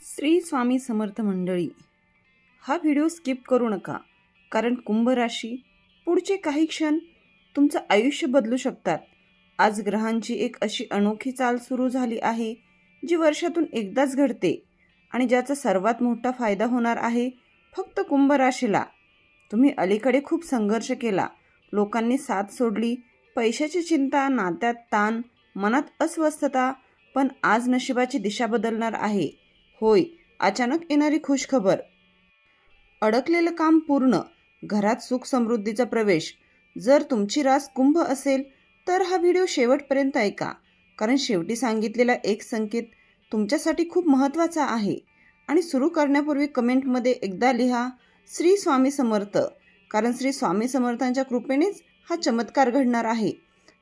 श्री स्वामी समर्थ मंडळी, हा video skip करू नका, कारण कुंभ राशी पुढचे काही क्षण तुमचं आयुष्य बदलू शकतात. आज ग्रहांची एक अशी अनोखी चाल सुरू झाली आहे जी वर्षातून एकदाच घडते आणि ज्याचा सर्वात मोठा फायदा होणार आहे फक्त कुंभ राशीला. तुम्ही अलीकडे खूप संघर्ष केला, लोकांनी साथ सोडली, पैशाची चिंता, नात्यात ताण, मनात अस्वस्थता, पण आज नशिबाची दिशा बदलणार आहे. होय, अचानक येणारी खुशखबर, अडकलेलं काम पूर्ण, घरात सुख समृद्धीचा प्रवेश. जर तुमची रास कुंभ असेल तर हा व्हिडिओ शेवटपर्यंत ऐका, कारण शेवटी सांगितलेला एक संकेत तुमच्यासाठी खूप महत्त्वाचा आहे. आणि सुरू करण्यापूर्वी कमेंटमध्ये एकदा लिहा श्री स्वामी समर्थ, कारण श्री स्वामी समर्थांच्या कृपेनेच हा चमत्कार घडणार आहे.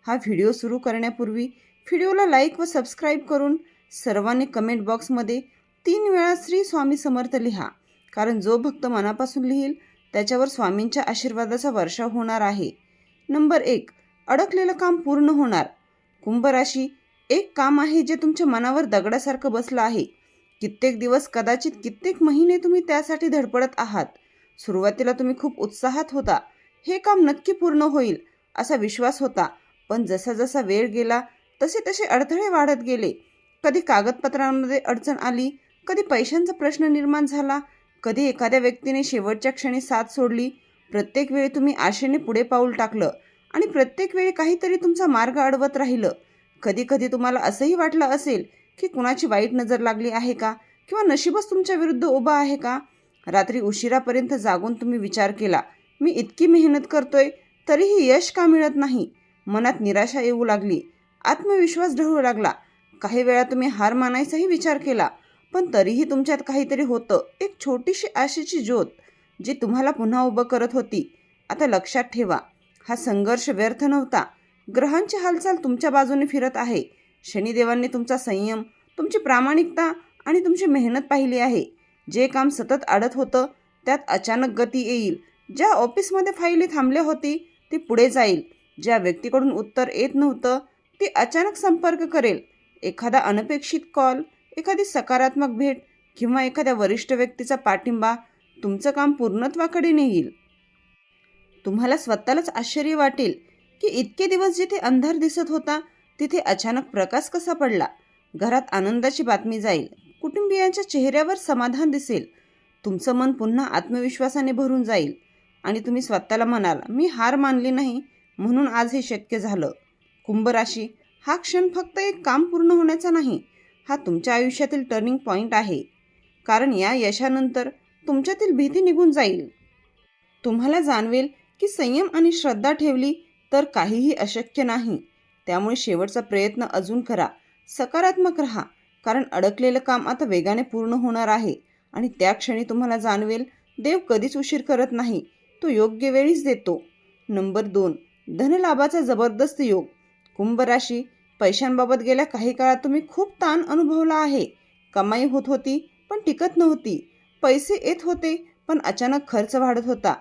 हा व्हिडिओ सुरू करण्यापूर्वी व्हिडिओला लाईक व सबस्क्राईब करून सर्वांनी कमेंट बॉक्समध्ये 3 वेळा श्री स्वामी समर्थ लिहा, कारण जो भक्त मनापासून लिहिल त्याच्यावर स्वामींच्या आशीर्वादाचा वर्षाव होणार आहे. नंबर 1, अडकलेलं काम पूर्ण होणार. कुंभ राशी, एक काम आहे जे तुमच्या मनावर दगडासारखं बसलं आहे. कित्येक दिवस, कदाचित कित्येक महिने तुम्ही त्यासाठी धडपडत आहात. सुरुवातीला तुम्ही खूप उत्साहात होता, हे काम नक्की पूर्ण होईल असा विश्वास होता. पण जसा जसा वेळ गेला तसे तसे अडथळे वाढत गेले. कधी कागदपत्रांमध्ये अडचण आली, कधी पैशांचा प्रश्न निर्माण झाला, कधी एखाद्या व्यक्तीने शेवटच्या क्षणी साथ सोडली. प्रत्येक वेळी तुम्ही आशेने पुढे पाऊल टाकलं आणि प्रत्येक वेळी काहीतरी तुमचा मार्ग अडवत राहिलं. कधी कधी तुम्हाला असंही वाटलं असेल की कुणाची वाईट नजर लागली आहे का, किंवा नशीबच तुमच्या विरुद्ध उभा आहे का. रात्री उशिरापर्यंत जागून तुम्ही विचार केला, मी इतकी मेहनत करतोय तरीही यश का मिळत नाही. मनात निराशा येऊ लागली, आत्मविश्वास ढळू लागला. काही वेळा तुम्ही हार मानायचाही विचार केला, पण तरीही तुमच्यात काहीतरी होतं, एक छोटीशी आशेची ज्योत जी तुम्हाला पुन्हा उभं करत होती. आता लक्षात ठेवा, हा संघर्ष व्यर्थ नव्हता. ग्रहांची हालचाल तुमच्या बाजूने फिरत आहे. शनिदेवांनी तुमचा संयम, तुमची प्रामाणिकता आणि तुमची मेहनत पाहिली आहे. जे काम सतत अडत होतं त्यात अचानक गती येईल. ज्या ऑफिसमध्ये फाईली थांबल्या होती ती पुढे जाईल. ज्या व्यक्तीकडून उत्तर येत नव्हतं ती अचानक संपर्क करेल. एखादा अनपेक्षित कॉल, एखादी सकारात्मक भेट किंवा एखाद्या वरिष्ठ व्यक्तीचा पाठिंबा तुमचं काम पूर्णत्वाकडे नेईल. तुम्हाला स्वतःलाच आश्चर्य वाटेल की इतके दिवस जिथे अंधार दिसत होता तिथे अचानक प्रकाश कसा पडला. घरात आनंदाची बातमी जाईल, कुटुंबियांच्या चेहऱ्यावर समाधान दिसेल, तुमचं मन पुन्हा आत्मविश्वासाने भरून जाईल आणि तुम्ही स्वतःला म्हणाल, मी हार मानली नाही म्हणून आज हे शक्य झालं. कुंभ राशी, हा क्षण फक्त एक काम पूर्ण होण्याचा नाही, हा तुमच्या आयुष्यातील टर्निंग पॉईंट आहे. कारण या यशानंतर तुमच्यातील भीती निघून जाईल. तुम्हाला जाणवेल की संयम आणि श्रद्धा ठेवली तर काहीही अशक्य नाही. त्यामुळे शेवटचा प्रयत्न अजून करा, सकारात्मक राहा, कारण अडकलेलं काम आता वेगाने पूर्ण होणार आहे. आणि त्या क्षणी तुम्हाला जाणवेल, देव कधीच उशीर करत नाही, तो योग्य वेळीच देतो. नंबर 2, धनलाभाचा जबरदस्त योग. कुंभ राशी, पैशांबाबत गेल्या काही काळात तुम्ही खूप ताण अनुभवला आहे. कमाई होत होती पण टिकत नव्हती. पैसे येत होते पण अचानक खर्च वाढत होता.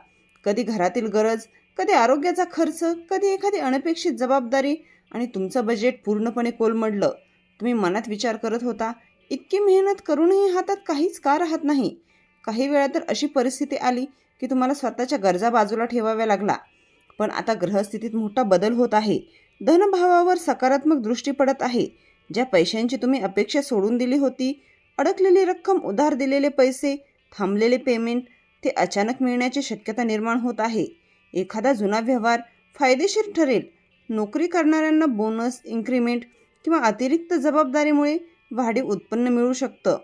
कधी घरातील गरज, कधी आरोग्याचा खर्च, कधी एखादी अनपेक्षित जबाबदारी आणि तुमचं बजेट पूर्णपणे कोलमडलं. तुम्ही मनात विचार करत होता, इतकी मेहनत करूनही हातात काहीच का राहत नाही. काही वेळा तर अशी परिस्थिती आली की तुम्हाला स्वतःच्या गरजा बाजूला ठेवाव्या लागला. पण आता ग्रहस्थितीत मोठा बदल होत आहे. धनभावावर सकारात्मक दृष्टी पडत आहे. ज्या पैशांची तुम्ही अपेक्षा सोडून दिली होती, अडकलेली रक्कम, उधार दिलेले पैसे, थांबलेले पेमेंट, ते अचानक मिळण्याची शक्यता निर्माण होत आहे. एखादा जुना व्यवहार फायदेशीर ठरेल. नोकरी करणाऱ्यांना बोनस, इन्क्रिमेंट किंवा अतिरिक्त जबाबदारीमुळे वाढीव उत्पन्न मिळू शकतं.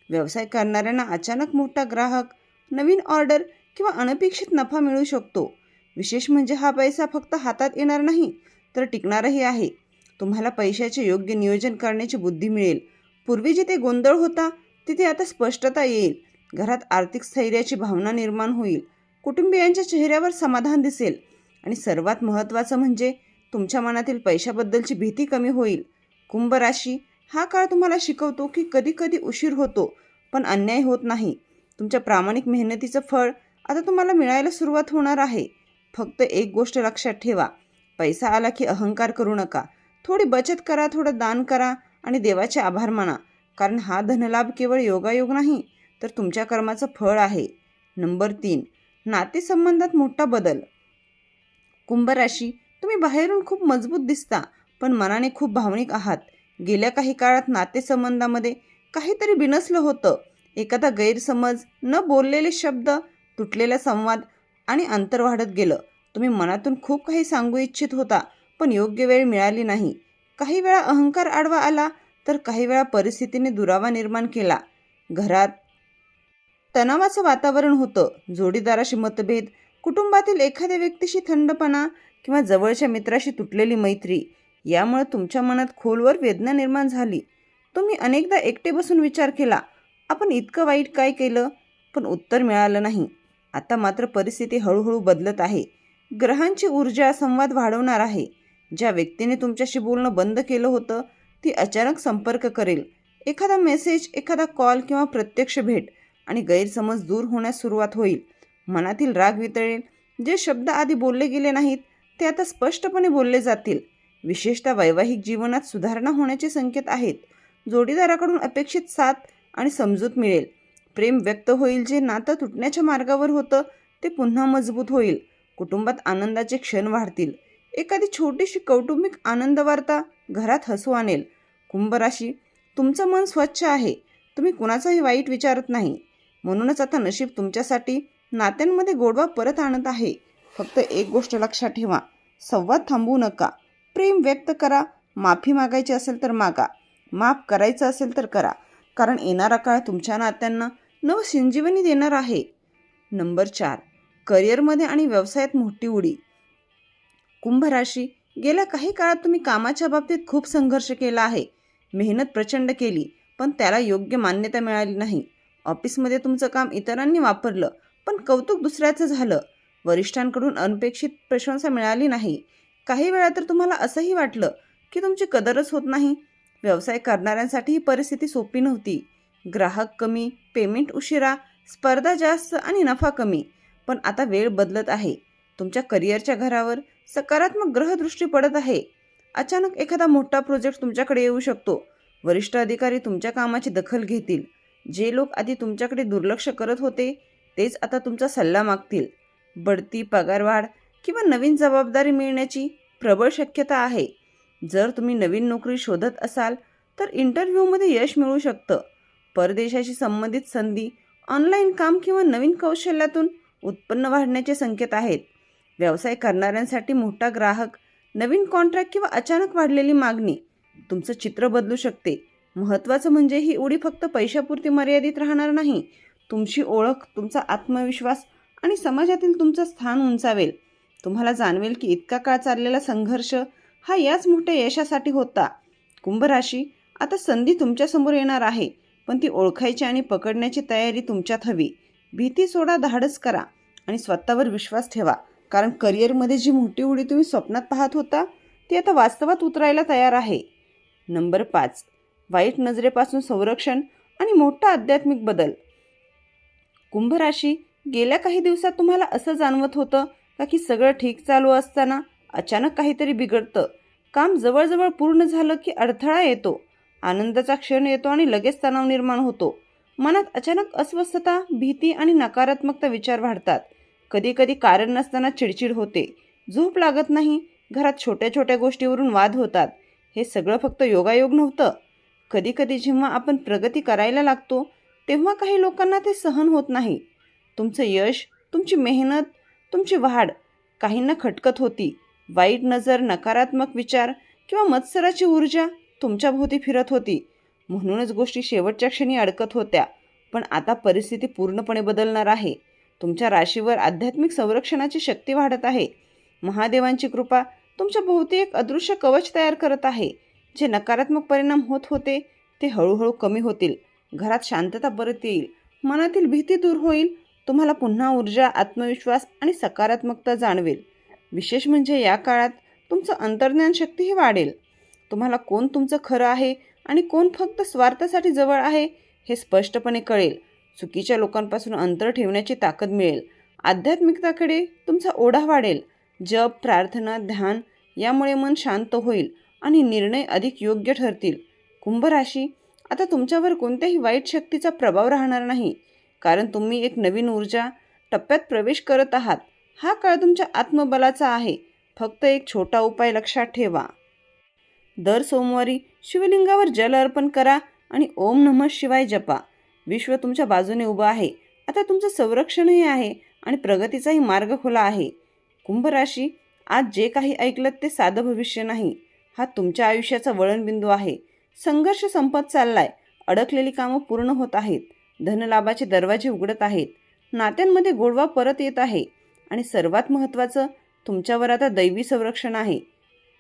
व्यवसाय करणाऱ्यांना अचानक मोठा ग्राहक, नवीन ऑर्डर किंवा अनपेक्षित नफा मिळू शकतो. विशेष म्हणजे हा पैसा फक्त हातात येणार नाही तर टिकणारही आहे. तुम्हाला पैशाचे योग्य नियोजन करण्याची बुद्धी मिळेल. पूर्वी जिथे गोंधळ होता तिथे आता स्पष्टता येईल. घरात आर्थिक स्थैर्याची भावना निर्माण होईल. कुटुंबियांच्या चेहऱ्यावर समाधान दिसेल आणि सर्वात महत्त्वाचं म्हणजे तुमच्या मनातील पैशाबद्दलची भीती कमी होईल. कुंभ राशी, हा काळ तुम्हाला शिकवतो की कधी कधी उशीर होतो पण अन्याय होत नाही. तुमच्या प्रामाणिक मेहनतीचं फळ आता तुम्हाला मिळायला सुरुवात होणार आहे. फक्त एक गोष्ट लक्षात ठेवा, पैसा आला की अहंकार करू नका. थोडी बचत करा, थोडं दान करा आणि देवाचे आभार माना, कारण हा धनलाभ केवळ योगायोग नाही तर तुमच्या कर्माचं फळ आहे. नंबर 3, नातेसंबंधात मोठा बदल. कुंभ राशी, तुम्ही बाहेरून खूप मजबूत दिसता पण मनाने खूप भावनिक आहात. गेल्या काही काळात नातेसंबंधामध्ये काहीतरी बिनसलं होतं. एखादा गैरसमज, न बोललेले शब्द, तुटलेला संवाद आणि अंतर वाढत गेलं. तुम्ही मनातून खूप काही सांगू इच्छित होता पण योग्य वेळ मिळाली नाही. काही वेळा अहंकार आडवा आला तर काही वेळा परिस्थितीने दुरावा निर्माण केला. घरात तणावाचं वातावरण होतं. जोडीदाराशी मतभेद, कुटुंबातील एखाद्या व्यक्तीशी थंडपणा किंवा जवळच्या मित्राशी तुटलेली मैत्री यामुळे तुमच्या मनात खोलवर वेदना निर्माण झाली. तुम्ही अनेकदा एकटे बसून विचार केला, आपण इतकं वाईट काय केलं, पण उत्तर मिळालं नाही. आता मात्र परिस्थिती हळूहळू बदलत आहे. ग्रहांची ऊर्जा संवाद वाढवणार आहे. ज्या व्यक्तीने तुमच्याशी बोलणं बंद केलं होतं ती अचानक संपर्क करेल. एखादा मेसेज, एखादा कॉल किंवा प्रत्यक्ष भेट आणि गैरसमज दूर होण्यास सुरुवात होईल. मनातील राग वितळेल. जे शब्द आधी बोलले गेले नाहीत ते आता स्पष्टपणे बोलले जातील. विशेषतः वैवाहिक जीवनात सुधारणा होण्याचे संकेत आहेत. जोडीदाराकडून अपेक्षित साथ आणि समजूत मिळेल. प्रेम व्यक्त होईल. जे नातं तुटण्याच्या मार्गावर होतं ते पुन्हा मजबूत होईल. कुटुंबात आनंदाचे क्षण वाढतील. एखादी छोटीशी कौटुंबिक आनंद वार्ता घरात हसू आणेल. कुंभ राशी, तुमचं मन स्वच्छ आहे. तुम्ही कुणाचाही वाईट विचारत नाही. म्हणूनच आता नशीब तुमच्यासाठी नात्यांमध्ये गोडवा परत आणत आहे. फक्त एक गोष्ट लक्षात ठेवा, संवाद थांबवू नका. प्रेम व्यक्त करा. माफी मागायची असेल तर मागा. माफ करायचं असेल तर करा. कारण येणारा काळ तुमच्या नात्यांना नवसंजीवनी देणार आहे. नंबर 4, करिअरमध्ये आणि व्यवसायात मोठी उडी. कुंभ राशी, गेल्या काही काळात तुम्ही कामाच्या बाबतीत खूप संघर्ष केला आहे. मेहनत प्रचंड केली पण त्याला योग्य मान्यता मिळाली नाही. ऑफिसमध्ये तुमचं काम इतरांनी वापरलं पण कौतुक दुसऱ्याचं झालं. वरिष्ठांकडून अनपेक्षित प्रशंसा मिळाली नाही. काही वेळा तर तुम्हाला असंही वाटलं की तुमची कदरच होत नाही. व्यवसाय करणाऱ्यांसाठी ही परिस्थिती सोपी नव्हती. ग्राहक कमी, पेमेंट उशिरा, स्पर्धा जास्त आणि नफा कमी. पण आता वेळ बदलत आहे. तुमच्या करिअरच्या घरावर सकारात्मक ग्रहदृष्टी पडत आहे. अचानक एखादा मोठा प्रोजेक्ट तुमच्याकडे येऊ शकतो. वरिष्ठ अधिकारी तुमच्या कामाची दखल घेतील. जे लोक आधी तुमच्याकडे दुर्लक्ष करत होते तेच आता तुमचा सल्ला मागतील. बढती, पगारवाढ किंवा नवीन जबाबदारी मिळण्याची प्रबळ शक्यता आहे. जर तुम्ही नवीन नोकरी शोधत असाल तर इंटरव्ह्यूमध्ये यश मिळू शकतं. परदेशाशी संबंधित संधी, ऑनलाईन काम किंवा नवीन कौशल्यातून उत्पन्न वाढण्याचे संकेत आहेत. व्यवसाय करणाऱ्यांसाठी मोठा ग्राहक, नवीन कॉन्ट्रॅक्ट किंवा अचानक वाढलेली मागणी तुमचं चित्र बदलू शकते. महत्त्वाचं म्हणजे ही उडी फक्त पैशापुरती मर्यादित राहणार नाही. तुमची ओळख, तुमचा आत्मविश्वास आणि समाजातील तुमचं स्थान उंचावेल. तुम्हाला जाणवेल की इतका काळ चाललेला संघर्ष हा याच मोठ्या यशासाठी होता. कुंभ राशी, आता संधी तुमच्यासमोर येणार आहे पण ती ओळखायची आणि पकडण्याची तयारी तुमच्यात हवी. भीती सोडा, धाडस करा आणि स्वतःवर विश्वास ठेवा. कारण करिअरमध्ये जी मोठी उडी तुम्ही स्वप्नात पाहत होता ती आता वास्तवात उतरायला तयार आहे. नंबर 5, वाईट नजरेपासून संरक्षण आणि मोठा आध्यात्मिक बदल. कुंभ राशी, गेल्या काही दिवसात तुम्हाला असं जाणवत होतं का की सगळं ठीक चालू असताना अचानक काहीतरी बिघडतं. काम जवळजवळ पूर्ण झालं की अडथळा येतो. आनंदाचा क्षण येतो आणि लगेच तणाव निर्माण होतो. मनात अचानक अस्वस्थता, भीती आणि नकारात्मकता विचार वाढतात. कधीकधी कारण नसताना चिडचिड होते. झोप लागत नाही. घरात छोट्या छोट्या गोष्टीवरून वाद होतात. हे सगळं फक्त योगायोग नव्हतं. कधीकधी जेव्हा आपण प्रगती करायला लागतो तेव्हा काही लोकांना ते सहन होत नाही. तुमचं यश, तुमची मेहनत, तुमची वाढ काहींना खटकत होती. वाईट नजर, नकारात्मक विचार किंवा मत्सराची ऊर्जा तुमच्या भोवती फिरत होती. म्हणूनच गोष्टी शेवटच्या क्षणी अडकत होत्या. पण आता परिस्थिती पूर्णपणे बदलणार आहे. तुमच्या राशीवर आध्यात्मिक संरक्षणाची शक्ती वाढत आहे. महादेवांची कृपा तुमच्या भोवती एक अदृश्य कवच तयार करत आहे. जे नकारात्मक परिणाम होत होते ते हळूहळू कमी होतील. घरात शांतता परत येईल. मनातील भीती दूर होईल. तुम्हाला पुन्हा ऊर्जा, आत्मविश्वास आणि सकारात्मकता जाणवेल. विशेष म्हणजे या काळात तुमचं अंतर्ज्ञान शक्तीही वाढेल. तुम्हाला कोण तुमचं खरं आहे आणि कोण फक्त स्वार्थासाठी जवळ आहे हे स्पष्टपणे कळेल. चुकीच्या लोकांपासून अंतर ठेवण्याची ताकद मिळेल. आध्यात्मिकतेकडे तुमचा ओढा वाढेल. जप, प्रार्थना, ध्यान यामुळे मन शांत होईल आणि निर्णय अधिक योग्य ठरतील. कुंभ राशी, आता तुमच्यावर कोणत्याही वाईट शक्तीचा प्रभाव राहणार नाही, कारण तुम्ही एक नवीन ऊर्जा टप्प्यात प्रवेश करत आहात. हा काळ तुमच्या आत्मबलाचा आहे. फक्त एक छोटा उपाय लक्षात ठेवा. दर सोमवारी शिवलिंगावर जल अर्पण करा आणि ओम नमः शिवाय जपा. विश्व तुमच्या बाजूने उभं आहे. आता तुमचं संरक्षणही आहे आणि प्रगतीचाही मार्ग खुला आहे. कुंभ राशी, आज जे काही ऐकलं ते साधं भविष्य नाही. हा तुमच्या आयुष्याचा वळणबिंदू आहे. संघर्ष संपत चाललाय. अडकलेली कामं पूर्ण होत आहेत. धनलाभाचे दरवाजे उघडत आहेत. नात्यांमध्ये गोडवा परत येत आहे आणि सर्वात महत्त्वाचं, तुमच्यावर आता दैवी संरक्षण आहे.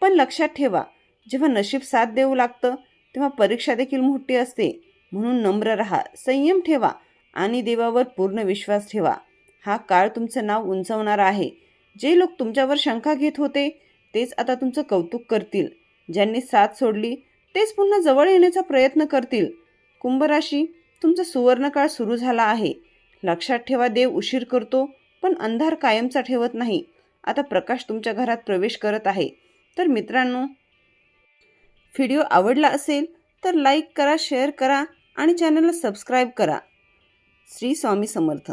पण लक्षात ठेवा, जेव्हा नशीब साथ देऊ लागतं तेव्हा परीक्षा देखील मोठी असते. म्हणून नम्र राहा, संयम ठेवा आणि देवावर पूर्ण विश्वास ठेवा. हा काळ तुमचं नाव उंचावणारा आहे. जे लोक तुमच्यावर शंका घेत होते तेच आता तुमचं कौतुक करतील. ज्यांनी साथ सोडली तेच पुन्हा जवळ येण्याचा प्रयत्न करतील. कुंभ राशी, तुमचा सुवर्णकाळ सुरू झाला आहे. लक्षात ठेवा, देव उशीर करतो पण अंधार कायमचा ठेवत नाही. आता प्रकाश तुमच्या घरात प्रवेश करत आहे. तर मित्रांनो, व्हिडिओ आवडला असेल तर लाईक करा, शेअर करा आणि चॅनलला सबस्क्राईब करा. श्री स्वामी समर्थ.